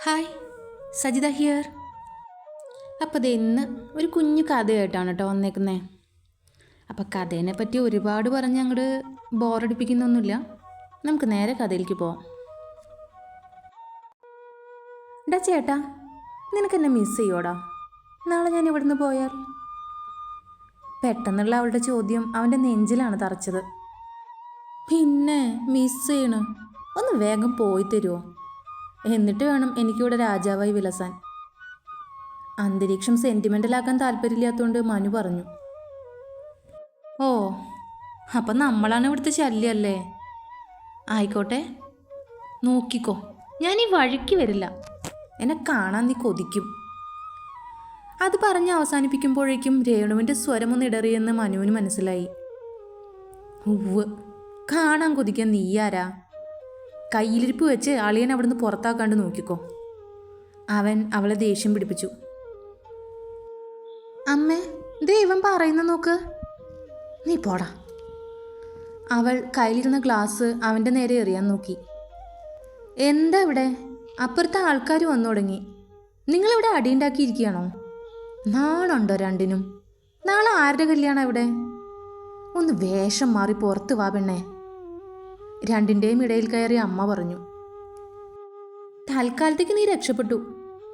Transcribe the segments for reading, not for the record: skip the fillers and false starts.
Hi, Sajitha here. അപ്പോൾ ഇത് ഇന്ന് ഒരു കുഞ്ഞു കഥയായിട്ടാണ് കേട്ടോ വന്നേക്കുന്നത്. അപ്പോൾ കഥേനെ പറ്റി ഒരുപാട് പറഞ്ഞ് അങ്ങോട്ട് ബോറടിപ്പിക്കുന്നൊന്നുമില്ല. നമുക്ക് നേരെ കഥയിലേക്ക് പോവാം. ഡാ ചേട്ടാ, നിനക്കെന്നെ മിസ് ചെയ്യോടാ നാളെ ഞാൻ ഇവിടുന്ന് പോയാൽ? പെട്ടെന്നുള്ള അവളുടെ ചോദ്യം അവൻ്റെ നെഞ്ചിലാണ് തറച്ചത്. പിന്നെ മിസ് ചെയ്യണ്, ഒന്ന് വേഗം പോയി തരുമോ? എന്നിട്ട് വേണം എനിക്കിവിടെ രാജാവായി വിലസാൻ. അന്തരീക്ഷം സെൻറ്റിമെൻ്റലാക്കാൻ താല്പര്യമില്ലാത്തതുകൊണ്ട് മനു പറഞ്ഞു. ഓ, അപ്പം നമ്മളാണ് ഇവിടുത്തെ ശല്യമല്ലേ? ആയിക്കോട്ടെ, നോക്കിക്കോ, ഞാൻ ഈ വഴിക്ക് വരില്ല. എന്നെ കാണാൻ നീ കൊതിക്കും. അത് പറഞ്ഞ് അവസാനിപ്പിക്കുമ്പോഴേക്കും രേണുവിൻ്റെ സ്വരമൊന്ന് ഇടറിയെന്ന് മനുവിന് മനസ്സിലായി. ഉവ്വ്, കാണാൻ കൊതിക്കാൻ നീയാരാ? കയ്യിലിരിപ്പ് വെച്ച് അളിയൻ അവിടുന്ന് പുറത്താക്കാണ്ട് നോക്കിക്കോ. അവൻ അവളെ ദേഷ്യം പിടിപ്പിച്ചു. അമ്മേ, ദൈവം പറയുന്ന നോക്ക്. നീ പോടാ. അവൾ കയ്യിലിരുന്ന ഗ്ലാസ് അവൻ്റെ നേരെ എറിയാൻ നോക്കി. എന്താ ഇവിടെ? അപ്പുറത്തെ ആൾക്കാർ വന്നു തുടങ്ങി. നിങ്ങളിവിടെ അടിയുണ്ടാക്കിയിരിക്കുകയാണോ? നാളുണ്ടോ രണ്ടിനും? നാളെ ആരുടെ കല്യാണം ഇവിടെ? ഒന്ന് വേഷം മാറി പുറത്ത് വാ പെണ്ണേ. രണ്ടിൻ്റെയും ഇടയിൽ കയറി അമ്മ പറഞ്ഞു. തൽക്കാലത്തേക്ക് നീ രക്ഷപ്പെട്ടു,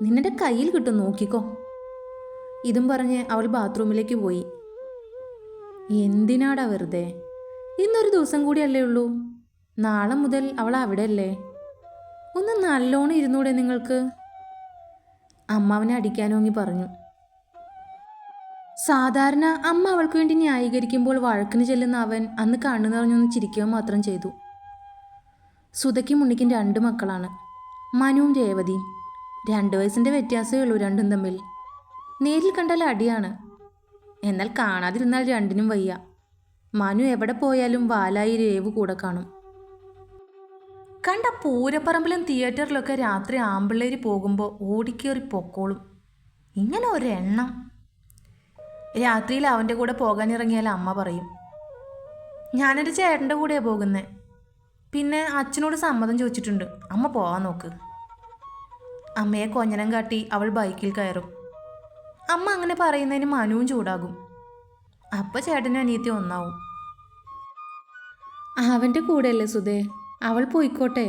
നിന്നെ കയ്യിൽ കിട്ടും, നോക്കിക്കോ. ഇതും പറഞ്ഞ് അവൾ ബാത്റൂമിലേക്ക് പോയി. എന്തിനാടാ വെറുതെ? ഇന്നൊരു ദിവസം കൂടിയല്ലേ ഉള്ളൂ. നാളെ മുതൽ അവൾ അവിടെ അല്ലേ. ഒന്ന് നല്ലോണം ഇരുന്നൂടെ നിങ്ങൾക്ക്? അമ്മ അവനെ അടിക്കാനോങ്ങി പറഞ്ഞു. സാധാരണ അമ്മ അവൾക്ക് വേണ്ടി ന്യായീകരിക്കുമ്പോൾ വഴക്കിന് ചെല്ലുന്ന അവൻ അന്ന് കണ്ണു നിറഞ്ഞൊന്ന് ചിരിക്കുക മാത്രം ചെയ്തു. സുധയ്ക്കും ഉണ്ണിക്കും 2 മക്കളാണ്, മനുവും രേവതിയും. 2 വയസ്സിൻ്റെ വ്യത്യാസമേ ഉള്ളൂ രണ്ടും തമ്മിൽ. നേരിൽ കണ്ടാൽ അടിയാണ്, എന്നാൽ കാണാതിരുന്നാൽ രണ്ടിനും വയ്യ. മനു എവിടെ പോയാലും വാലായി രേവു കൂടെ കാണും. കണ്ട പൂരപ്പറമ്പിലും തിയേറ്ററിലൊക്കെ രാത്രി ആമ്പിള്ളേര് പോകുമ്പോൾ ഓടിക്കേറി പൊക്കോളും. ഇങ്ങനെ ഒരെണ്ണം. രാത്രിയിൽ അവൻ്റെ കൂടെ പോകാനിറങ്ങിയാൽ അമ്മ പറയും, ഞാനെൻ്റെ ചേട്ടൻ്റെ കൂടെയാണ് പോകുന്നത്. പിന്നെ അച്ഛനോട് സമ്മതം ചോദിച്ചിട്ടുണ്ട്, അമ്മ പോവാൻ നോക്ക്. അമ്മയെ കൊഞ്ഞനം കാട്ടി അവൾ ബൈക്കിൽ കയറും. അമ്മ അങ്ങനെ പറയുന്നതിന് മനുവും ചൂടാകും. അപ്പം ചേട്ടനും അനിയത്തി ഒന്നാവും. അവൻ്റെ കൂടെയല്ലേ സുധേ, അവൾ പോയിക്കോട്ടെ.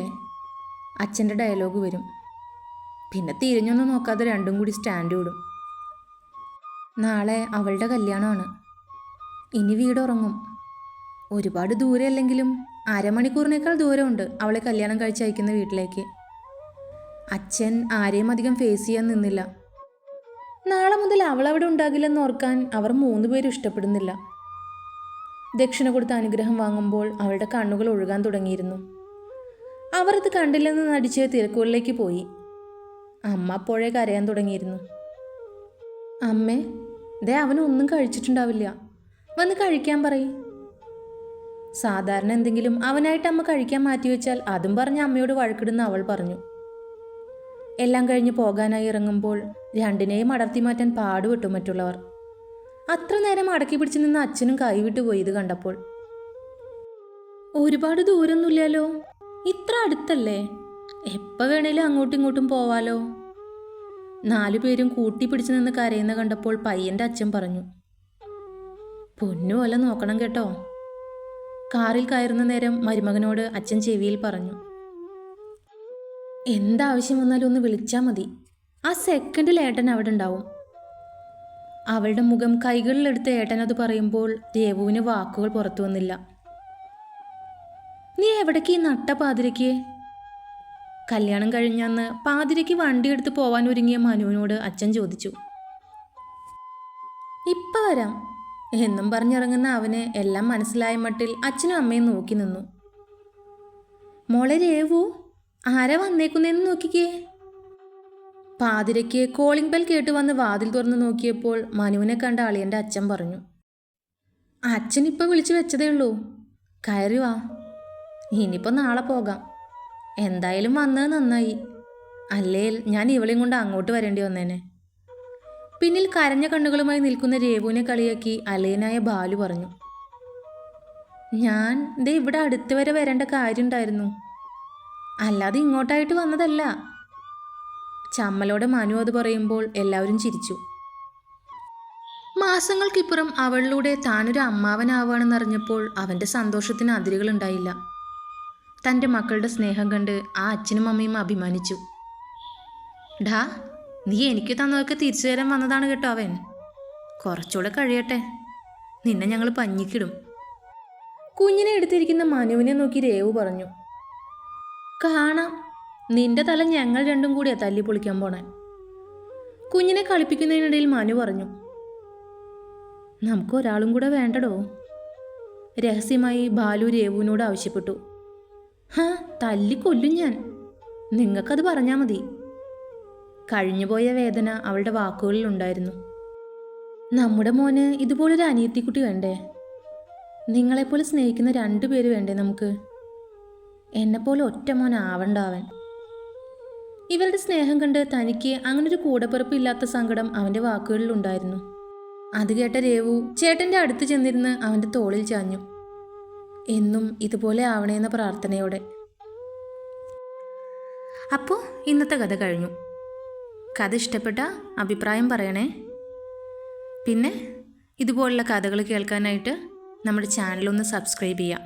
അച്ഛൻ്റെ ഡയലോഗ് വരും. പിന്നെ തിരിഞ്ഞൊന്നും നോക്കാതെ രണ്ടും കൂടി സ്റ്റാൻഡ് വിടും. നാളെ അവളുടെ കല്യാണമാണ്. ഇനി വീടുറങ്ങും. ഒരുപാട് ദൂരെ അല്ലെങ്കിലും അരമണിക്കൂറിനേക്കാൾ ദൂരമുണ്ട് അവളെ കല്യാണം കഴിച്ചയക്കുന്ന വീട്ടിലേക്ക്. അച്ഛൻ ആരെയും അധികം ഫേസ് ചെയ്യാൻ നിന്നില്ല. നാളെ മുതൽ അവളവിടെ ഉണ്ടാകില്ലെന്ന് ഓർക്കാൻ അവർ 3 പേരും ഇഷ്ടപ്പെടുന്നില്ല. ദക്ഷിണ കൊടുത്ത അനുഗ്രഹം വാങ്ങുമ്പോൾ അവളുടെ കണ്ണുകൾ ഒഴുകാൻ തുടങ്ങിയിരുന്നു. അവർ അത് കണ്ടില്ലെന്ന് നടിച്ച് തിരക്കുകളിലേക്ക് പോയി. അമ്മ അപ്പോഴേ കരയാൻ തുടങ്ങിയിരുന്നു. അമ്മേ, ദേ അവനൊന്നും കഴിച്ചിട്ടുണ്ടാവില്ല, വന്ന് കഴിക്കാൻ പറയും. സാധാരണ എന്തെങ്കിലും അവനായിട്ട് അമ്മ കഴിക്കാൻ മാറ്റിവെച്ചാൽ അതും പറഞ്ഞ് അമ്മയോട് വഴക്കിടുന്ന അവൾ പറഞ്ഞു. എല്ലാം കഴിഞ്ഞ് പോകാനായി ഇറങ്ങുമ്പോൾ രണ്ടിനെയും അടർത്തി മാറ്റാൻ പാടുപെട്ടു മറ്റുള്ളവർ. അത്ര നേരം അടക്കി പിടിച്ചു നിന്ന് അച്ഛനും കൈവിട്ടു പോയി ഇത് കണ്ടപ്പോൾ. ഒരുപാട് ദൂരമൊന്നുമില്ലല്ലോ, ഇത്ര അടുത്തല്ലേ, എപ്പോൾ വേണേലും അങ്ങോട്ടും ഇങ്ങോട്ടും പോവാലോ. 4 പേരും കൂട്ടി പിടിച്ചു നിന്ന് കരയുന്ന കണ്ടപ്പോൾ പയ്യൻ്റെ അച്ഛൻ പറഞ്ഞു. പൊന്നു പോലെ നോക്കണം കേട്ടോ. കാറിൽ കയറുന്ന നേരം മരുമകനോട് അച്ഛൻ ചെവിയിൽ പറഞ്ഞു. എന്താവശ്യം വന്നാലും ഒന്ന് വിളിച്ചാൽ മതി, ആ സെക്കൻഡിൽ ഏട്ടൻ അവിടെ ഉണ്ടാവും. അവളുടെ മുഖം കൈകളിലെടുത്ത് ഏട്ടൻ അത് പറയുമ്പോൾ രേവുവിന് വാക്കുകൾ പുറത്തു വന്നില്ല. നീ എവിടേക്ക് ഈ നട്ട പാതിരയ്ക്ക്? കല്യാണം കഴിഞ്ഞന്ന് പാതിരയ്ക്ക് വണ്ടിയെടുത്ത് പോവാൻ ഒരുങ്ങിയ മനുവിനോട് അച്ഛൻ ചോദിച്ചു. ഇപ്പം വരാം എന്നും പറഞ്ഞിറങ്ങുന്ന അവന് എല്ലാം മനസ്സിലായ മട്ടിൽ അച്ഛനും അമ്മയും നോക്കി നിന്നു. മോളെ രേവു, ആരാ വന്നേക്കുന്നതെന്ന് നോക്കിക്കേ. പാതിരയ്ക്ക് കോളിംഗ് ബെൽ കേട്ട് വന്ന് വാതിൽ തുറന്ന് നോക്കിയപ്പോൾ മനുവിനെ കണ്ട അളിയൻ്റെ അച്ഛൻ പറഞ്ഞു. അച്ഛൻ ഇപ്പം വിളിച്ചു വെച്ചതേ ഉള്ളൂ, കയറി വാ. ഇനിയിപ്പോൾ നാളെ പോകാം. എന്തായാലും വന്നത് നന്നായി, അല്ലേ ഞാൻ ഇവളെയും കൊണ്ട് അങ്ങോട്ട് വരേണ്ടി വന്നേനെ. പിന്നിൽ കരഞ്ഞ കണ്ണുകളുമായി നിൽക്കുന്ന രേവുവിനെ കളിയാക്കി അലയനായ ബാലു പറഞ്ഞു. ഞാൻ ദേ ഇവിടെ അടുത്ത് വരെ വരേണ്ട കാര്യമുണ്ടായിരുന്നു, അല്ലാതെ ഇങ്ങോട്ടായിട്ട് വന്നതല്ല. ചമ്മലോടെ മനു അത് പറയുമ്പോൾ എല്ലാവരും ചിരിച്ചു. മാസങ്ങൾക്കിപ്പുറം അവളിലൂടെ താനൊരു അമ്മാവനാവുകയാണെന്നറിഞ്ഞപ്പോൾ അവൻ്റെ സന്തോഷത്തിന് അതിരുകളുണ്ടായില്ല. തൻ്റെ മക്കളുടെ സ്നേഹം കണ്ട് ആ അച്ഛനും അമ്മയും അഭിമാനിച്ചു. ഡാ, നീ എനിക്ക് തന്നതൊക്കെ തിരിച്ചു തരാൻ വന്നതാണ് കേട്ടോ അവൻ. കുറച്ചുകൂടെ കഴിയട്ടെ, നിന്നെ ഞങ്ങൾ പഞ്ഞിക്കിടും. കുഞ്ഞിനെ എടുത്തിരിക്കുന്ന മനുവിനെ നോക്കി രേവു പറഞ്ഞു. കാണാം, നിന്റെ തല ഞങ്ങൾ രണ്ടും കൂടിയാ തല്ലി പൊളിക്കാൻ പോണേ. കുഞ്ഞിനെ കളിപ്പിക്കുന്നതിനിടയിൽ മനു പറഞ്ഞു. നമുക്കൊരാളും കൂടെ വേണ്ടടോ, രഹസ്യമായി ബാലു രേവുവിനോട് ആവശ്യപ്പെട്ടു. തല്ലിക്കൊല്ലും ഞാൻ, നിങ്ങൾക്കത് പറഞ്ഞാൽ മതി. കഴിഞ്ഞുപോയ വേദന അവളുടെ വാക്കുകളിലുണ്ടായിരുന്നു. നമ്മുടെ മോന് ഇതുപോലൊരു അനിയത്തിക്കുട്ടി വേണ്ടേ? നിങ്ങളെപ്പോലെ സ്നേഹിക്കുന്ന 2 പേര് വേണ്ടേ നമുക്ക്? എന്നെപ്പോലെ ഒറ്റ മോൻ ആവണ്ട അവൻ. ഇവരുടെ സ്നേഹം കണ്ട് തനിക്ക് അങ്ങനൊരു കൂടപ്പിറപ്പില്ലാത്ത സങ്കടം അവൻ്റെ വാക്കുകളിലുണ്ടായിരുന്നു. അത് കേട്ട രേവു ചേട്ടൻ്റെ അടുത്ത് ചെന്നിരുന്ന് അവൻ്റെ തോളിൽ ചാഞ്ഞു. എന്നും ഇതുപോലെ ആവണേന്ന പ്രാർത്ഥനയോടെ. അപ്പോൾ ഇന്നത്തെ കഥ കഴിഞ്ഞു. കഥ ഇഷ്ടപ്പെട്ട അഭിപ്രായം പറയണേ. പിന്നെ ഇതുപോലുള്ള കഥകൾ കേൾക്കാനായിട്ട് നമ്മുടെ ചാനലൊന്ന് സബ്സ്ക്രൈബ് ചെയ്യാം.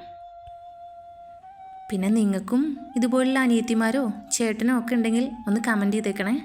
പിന്നെ നിങ്ങൾക്കും ഇതുപോലുള്ള അനിയത്തിമാരോ ചേട്ടനോ ഒക്കെ ഉണ്ടെങ്കിൽ ഒന്ന് കമൻറ്റ് ചെയ്തേക്കണേ.